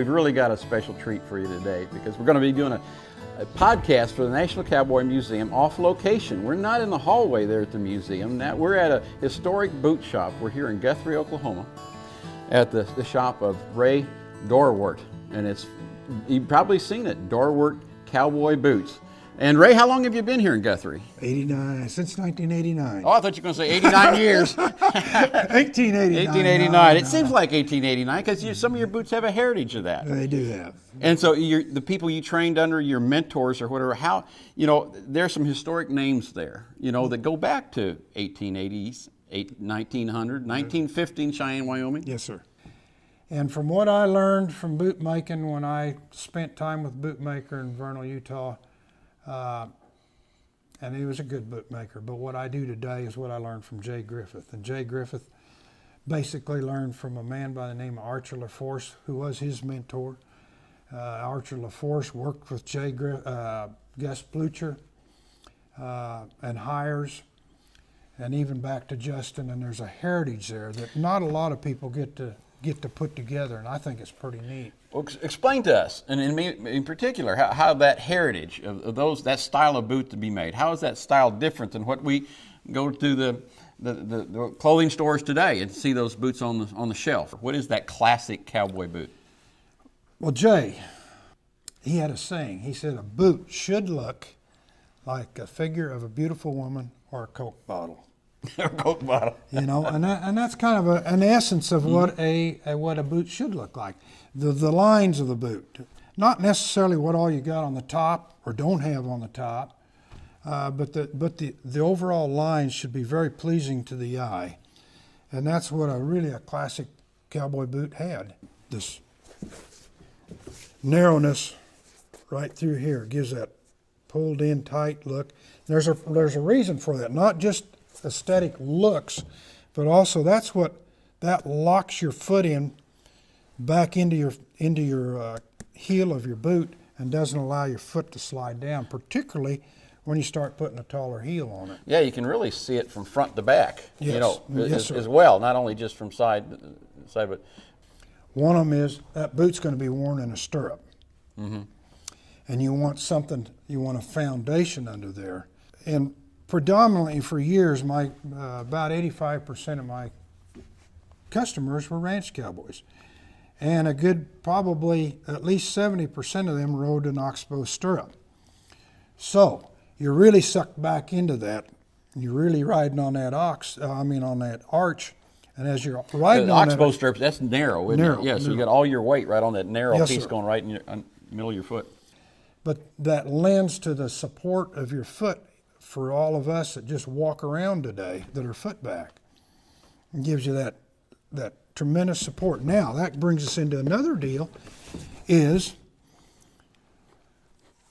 we've really got a special treat for you today because we're going to be doing a podcast for the National Cowboy Museum off location. We're not in the hallway there at the museum. Now, we're at a historic boot shop. We're here in Guthrie, Oklahoma at the shop of Ray Dorwart. And you've probably seen it, Dorwart Cowboy Boots. And Ray, how long have you been here in Guthrie? 89, since 1989. Oh, I thought you were going to say 89 years. 1889. 1889. It seems like 1889 because some of your boots have a heritage of that. They do have. And so the people you trained under, your mentors or whatever, there's some historic names there, that go back to 1880s, 1900, 1915, Cheyenne, Wyoming. Yes, sir. And from what I learned from bootmaking when I spent time with Bootmaker in Vernal, Utah, and he was a good bootmaker, but what I do today is what I learned from Jay Griffith. And Jay Griffith basically learned from a man by the name of Archer LaForce, who was his mentor. Archer LaForce worked with Gus Blucher and Hires, and even back to Justin, and there's a heritage there that not a lot of people get to put together, and I think it's pretty neat. Well, explain to us, and in particular, how that heritage of that style of boot to be made, how is that style different than what we go to the clothing stores today and see those boots on the shelf? What is that classic cowboy boot? Well, Jay, he had a saying. He said a boot should look like a figure of a beautiful woman or a Coke bottle. A Coke bottle. And that's kind of an essence of what a boot should look like. The lines of the boot, not necessarily what all you got on the top or don't have on the top, but the overall lines should be very pleasing to the eye, and that's what a classic cowboy boot had. This narrowness right through here gives that pulled in tight look. There's a reason for that, not just aesthetic looks, but also that locks your foot in back into your heel of your boot and doesn't allow your foot to slide down, particularly when you start putting a taller heel on it. Yeah, you can really see it from front to back. Yes. As well, not only just from side, but one of them is that boot's going to be worn in a stirrup, mm-hmm. and you want a foundation under there. And predominantly for years, about 85% of my customers were ranch cowboys. And a good, probably at least 70% of them rode an oxbow stirrup. So you're really sucked back into that. You're really riding on that on that arch. And as you're riding the on oxbow stirrups, that's narrow, isn't it? Yeah, so you got all your weight right on that narrow piece going right in the middle of your foot. But that lends to the support of your foot for all of us that just walk around today that are foot back. It gives you that tremendous support. Now, that brings us into another deal, is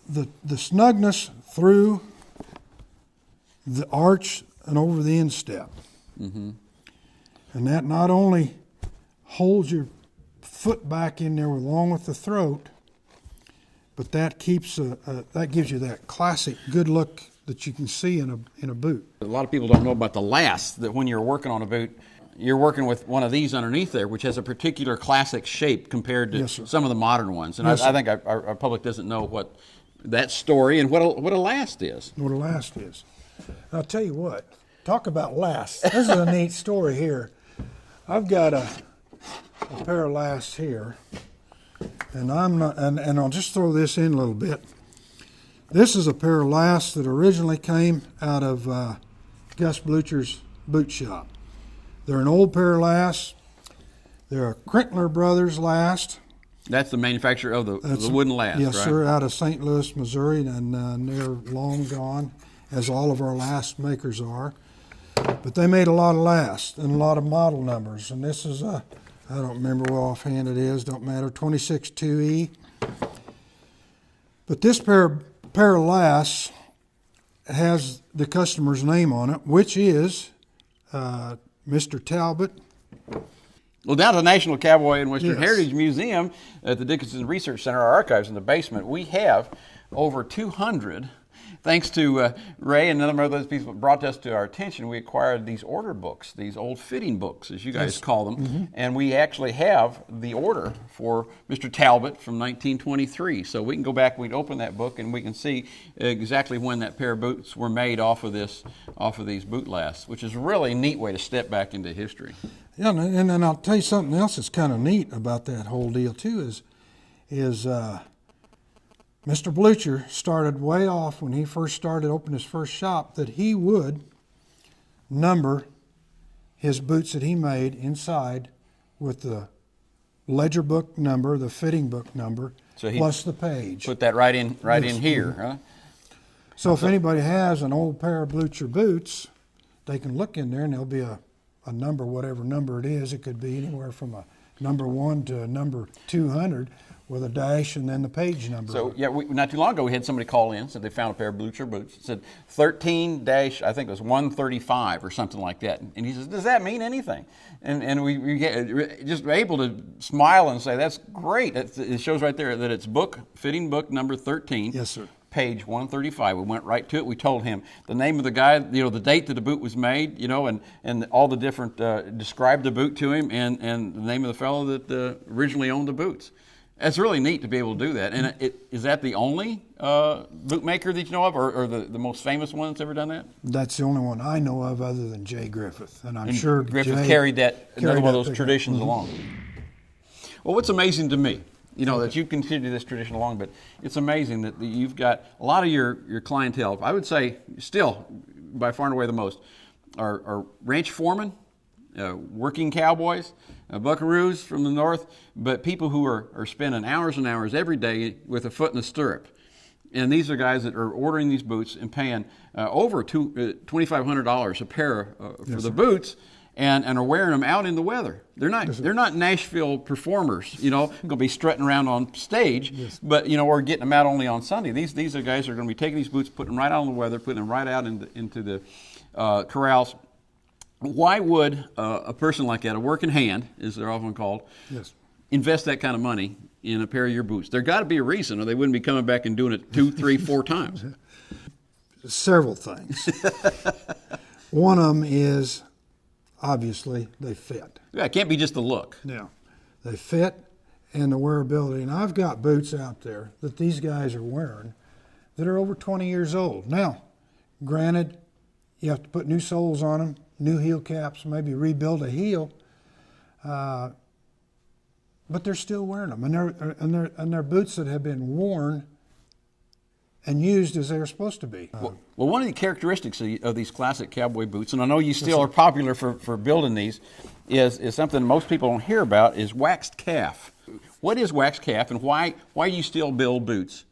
the snugness through the arch and over the instep. Mm-hmm. And that not only holds your foot back in there along with the throat, but that gives you that classic good look that you can see in a boot. A lot of people don't know about the last, that when you're working on a boot, you're working with one of these underneath there, which has a particular classic shape compared to some of the modern ones. And I think our public doesn't know what that story and what a last is. What a last is. I'll tell you what, talk about last. This is a neat story here. I've got a pair of lasts here, and I'll just throw this in a little bit. This is a pair of lasts that originally came out of Gus Blucher's boot shop. They're an old pair of lasts. They're a Crentler Brothers last. That's the manufacturer of the wooden last, yes, right? Sir, out of St. Louis, Missouri, and they're long gone, as all of our last makers are. But they made a lot of lasts and a lot of model numbers. And this is I don't remember what offhand it is, don't matter, 26-2E. But this pair of lasts has the customer's name on it, which is Mr. Talbot. Well, down at the National Cowboy and Western Heritage Museum at the Dickinson Research Center, our archives in the basement, we have over 200 Thanks to Ray and a number of those people brought us to our attention, we acquired these order books, these old fitting books, as you guys call them. Mm-hmm. And we actually have the order for Mr. Talbot from 1923. So we can go back, we can open that book, and we can see exactly when that pair of boots were made off of these boot lasts, which is a really neat way to step back into history. Yeah, and then I'll tell you something else that's kind of neat about that whole deal too is Mr. Blucher started way off when he first started opening his first shop that he would number his boots that he made inside with the ledger book number, the fitting book number, so plus the page. Put that right in here, huh? So if anybody has an old pair of Blucher boots, they can look in there and there'll be a number, whatever number it is. It could be anywhere from a number 1 to a number 200. With a dash and then the page number. So, yeah, not too long ago we had somebody call in, said they found a pair of Blucher boots. It said 13 dash, I think it was 135 or something like that. And he says, does that mean anything? And we get just able to smile and say, that's great. It shows right there that it's fitting book number 13. Yes, sir. Page 135. We went right to it. We told him the name of the guy, the date that the boot was made, and all the different, described the boot to him and the name of the fellow that originally owned the boots. It's really neat to be able to do that. And is that the only bootmaker that you know of, or the most famous one that's ever done that? That's the only one I know of other than Jay Griffith. And I'm sure Griffith carried another one of those traditions along. Well, what's amazing to me, that you continue this tradition along, but it's amazing that you've got a lot of your clientele, I would say still, by far and away the most, are ranch foremen, working cowboys, buckaroos from the north, but people who are spending hours and hours every day with a foot in the stirrup. And these are guys that are ordering these boots and paying over $2,500 a pair for the boots, and are wearing them out in the weather. They're not Nashville performers, going to be strutting around on stage, but or getting them out only on Sunday. These are guys who are going to be taking these boots, putting them right out in the weather, putting them right out into the corrals. Why would a person like that, a working hand, as they're often called, invest that kind of money in a pair of your boots? There's got to be a reason, or they wouldn't be coming back and doing it 2, 3, 4 times. Several things. One of them is, obviously, they fit. Yeah, it can't be just the look. Yeah, they fit and the wearability. And I've got boots out there that these guys are wearing that are over 20 years old. Now, granted, you have to put new soles on them, new heel caps, maybe rebuild a heel, but they're still wearing them, and they're boots that have been worn and used as they're supposed to be. Well, one of the characteristics of these classic cowboy boots, and I know you still are popular for building these, is something most people don't hear about, is waxed calf. What is waxed calf, and why do you still build boots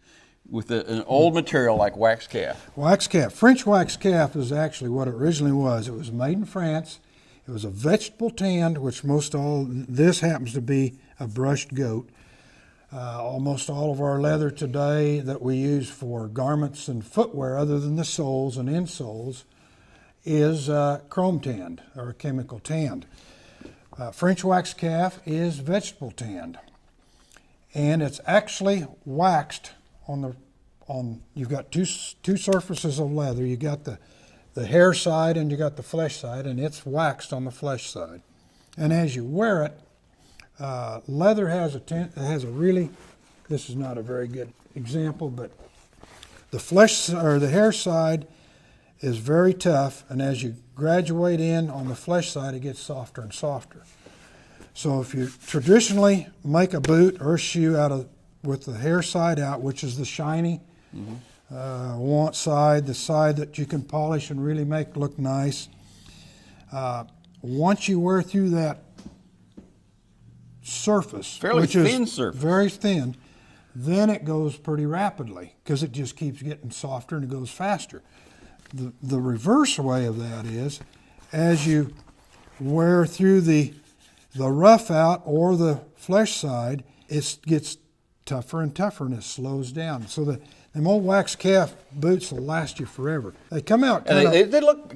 with an old material like waxed calf? Waxed calf. French waxed calf is actually what it originally was. It was made in France. It was a vegetable tanned, which this happens to be a brushed goat. Almost all of our leather today that we use for garments and footwear, other than the soles and insoles, is chrome tanned or chemical tanned. French waxed calf is vegetable tanned, and it's actually waxed you've got two surfaces of leather. You got the hair side and you got the flesh side, and it's waxed on the flesh side. And as you wear it, leather has a really, this is not a very good example, but the flesh or the hair side is very tough, and as you graduate in on the flesh side, it gets softer and softer. So if you traditionally make a boot or a shoe with the hair side out, which is the shiny want side, the side that you can polish and really make look nice. Once you wear through that surface, which is very thin, then it goes pretty rapidly because it just keeps getting softer and it goes faster. The reverse way of that is, as you wear through the rough out or the flesh side, it gets tougher and tougher and it slows down. So them old wax calf boots will last you forever. They come out they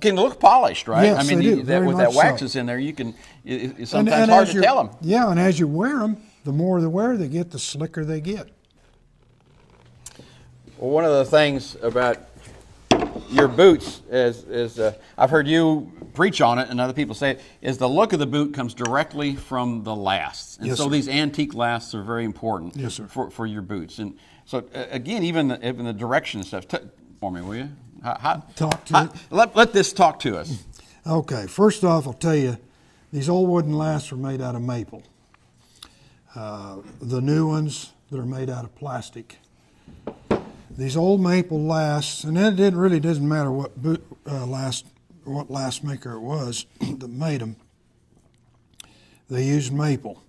can look polished, right? Yes, I mean, they do, with that wax is in there, it's sometimes hard to tell them. Yeah, and as you wear them, the more the wear they get, the slicker they get. Well, one of the things about your boots, as I've heard you preach on it and other people say it, is the look of the boot comes directly from the lasts. And Yes, so sir. these antique lasts are very important, Yes, sir. for your boots. And so, again, even the direction and stuff, for me, will you? Let this talk to us. Okay, first off, I'll tell you, these old wooden lasts are made out of maple. The new ones, they're made out of plastic. These old maple lasts, and it really doesn't matter what last maker it was that made them. They used maple.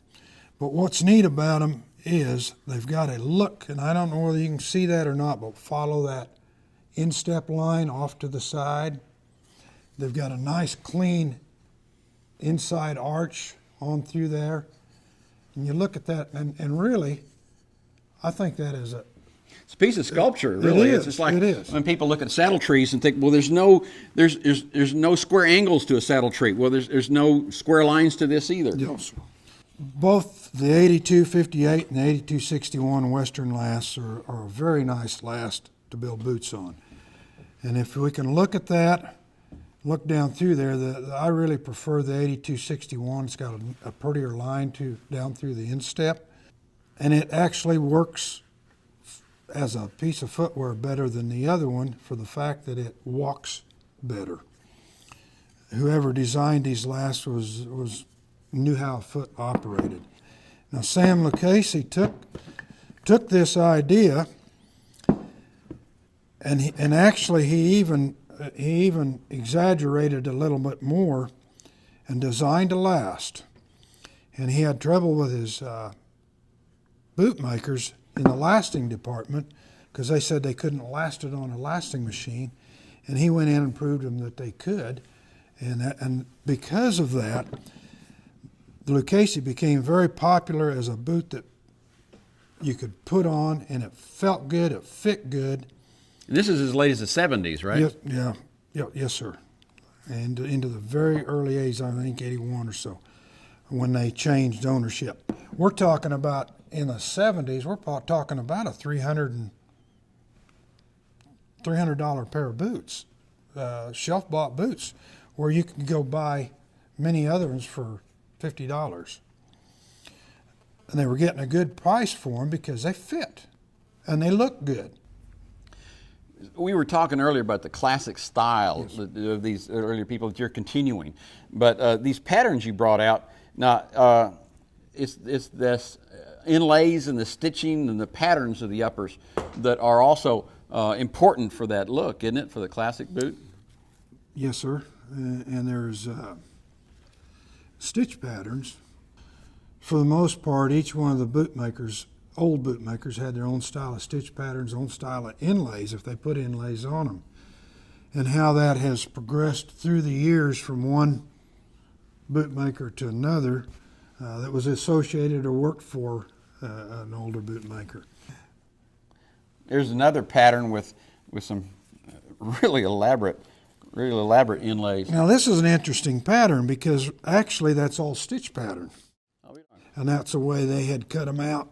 But what's neat about them is they've got a look, and I don't know whether you can see that or not, but follow that instep line off to the side. They've got a nice clean inside arch on through there. And you look at that, and really, I think that is it's a piece of sculpture, really. It is. It's like It is. when people look at saddle trees and think, well, there's no square angles to a saddle tree. Well, there's no square lines to this either. Yes. Both the 8258 and the 8261 Western lasts are a very nice last to build boots on. And if we can look at that, look down through there, I really prefer the 8261. It's got a prettier line down through the instep. And it actually works as a piece of footwear better than the other one for the fact that it walks better. Whoever designed these lasts knew how a foot operated. Now Sam Lucchese took this idea, and actually he even exaggerated a little bit more and designed a last. And he had trouble with his bootmakers in the lasting department because they said they couldn't last it on a lasting machine. And he went in and proved them that they could. And because of that, the Lucchese became very popular as a boot that you could put on, and it felt good, it fit good. And this is as late as the 70s, right? Yes, sir. And into the very early 80s, I think 81 or so, when they changed ownership. We're talking about, in the 70s, we're talking about a $300 pair of boots, shelf-bought boots, where you can go buy many other ones for $50. And they were getting a good price for them because they fit and they look good. We were talking earlier about the classic style of these earlier people that you're continuing, but these patterns you brought out now, it's this inlays and the stitching and the patterns of the uppers that are also important for that look, isn't it, for the classic boot? Yes, sir. And there's stitch patterns. For the most part, each one of the bootmakers, old bootmakers, had their own style of stitch patterns, own style of inlays if they put inlays on them. And how that has progressed through the years from one bootmaker to another that was associated or worked for an older bootmaker. There's another pattern with some really elaborate inlays. Now this is an interesting pattern because actually that's all stitch pattern. And that's the way they had cut them out,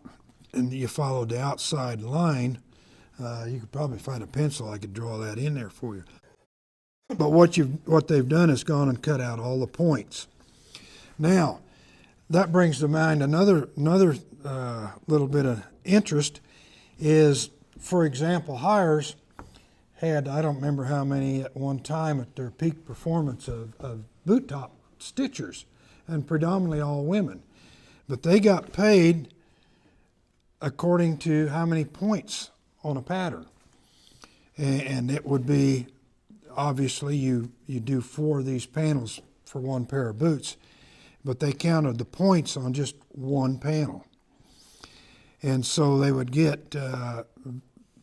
and you followed the outside line. You could probably find a pencil, I could draw that in there for you. But what they've done is gone and cut out all the points. Now, that brings to mind another little bit of interest is, for example, Hires had, I don't remember how many at one time at their peak performance of boot top stitchers, and predominantly all women. But they got paid according to how many points on a pattern. And it would be, obviously, you do 4 of these panels for one pair of boots, but they counted the points on just one panel. And so they would get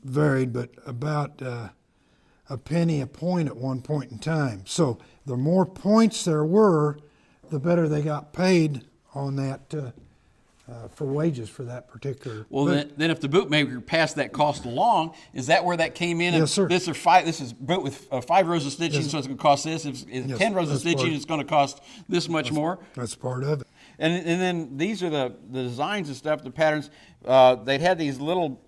varied, but about a penny a point at one point in time. So the more points there were, the better they got paid on that for wages for that particular. Well, then if the bootmaker passed that cost along, is that where that came in? Yes, sir. This is boot with 5 rows of stitching, so it's going to cost this. If it's 10 rows of stitching, it's going to cost this much more. That's part of it. And then these are the designs and stuff, the patterns. They'd had these little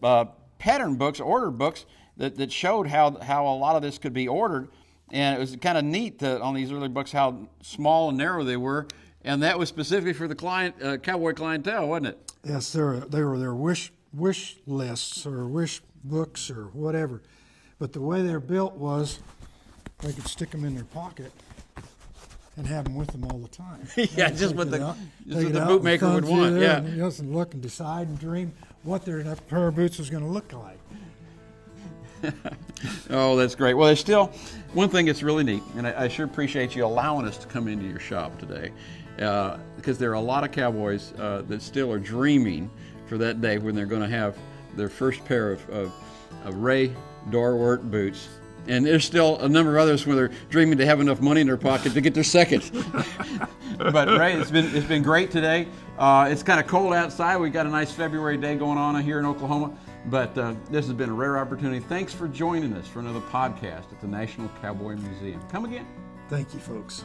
pattern books, order books, that showed how a lot of this could be ordered. And it was kind of neat on these early books how small and narrow they were. And that was specifically for the cowboy clientele, wasn't it? Yes, they were their wish lists or wish books or whatever. But the way they're built was they could stick them in their pocket and have them with them all the time. Yeah, just what the bootmaker would want. Yeah, and just look and decide and dream what their pair of boots was going to look like. Oh, that's great. Well, there's still one thing that's really neat, and I sure appreciate you allowing us to come into your shop today, because there are a lot of cowboys that still are dreaming for that day when they're going to have their first pair of Ray Dorwart boots. And there's still a number of others where they're dreaming to have enough money in their pocket to get their second. But Ray, it's been great today. It's kind of cold outside. We got a nice February day going on here in Oklahoma. But this has been a rare opportunity. Thanks for joining us for another podcast at the National Cowboy Museum. Come again. Thank you, folks.